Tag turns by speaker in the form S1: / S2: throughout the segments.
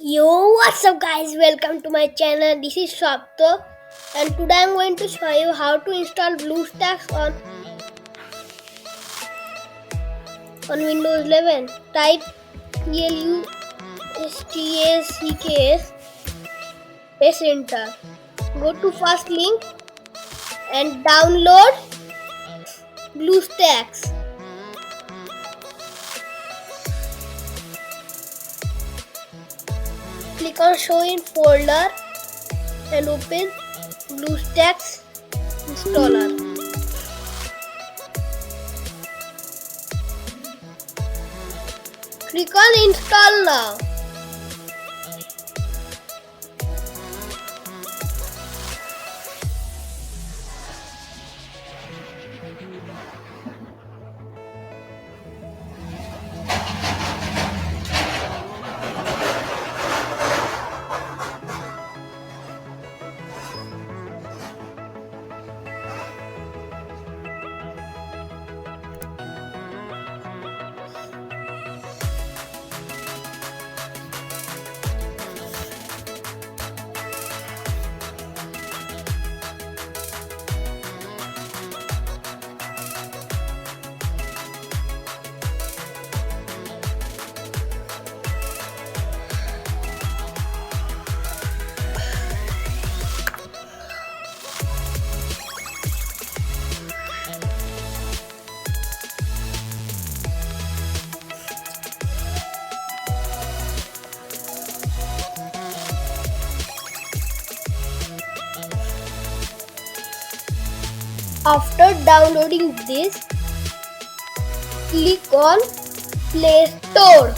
S1: Yo, what's up guys? Welcome to my channel. This is Sapto and today I'm going to show you how to install BlueStacks on Windows 11. Type BLUSTACKS, press enter. Go to first link and download BlueStacks. Click on show in folder and open BlueStacks installer. Click on install now. After downloading this, click on Play Store.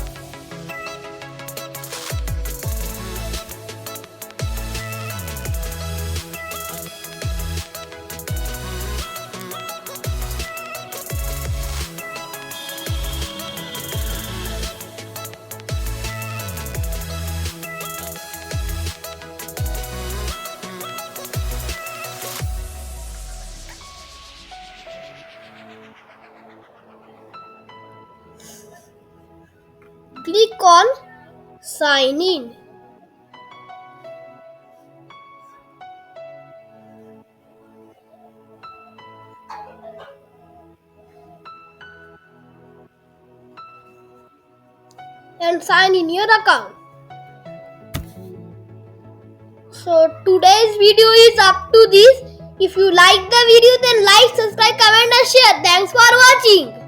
S1: Click on Sign In. And sign in your account. So today's video is up to this. If you like the video, then like, subscribe, comment and share. Thanks for watching.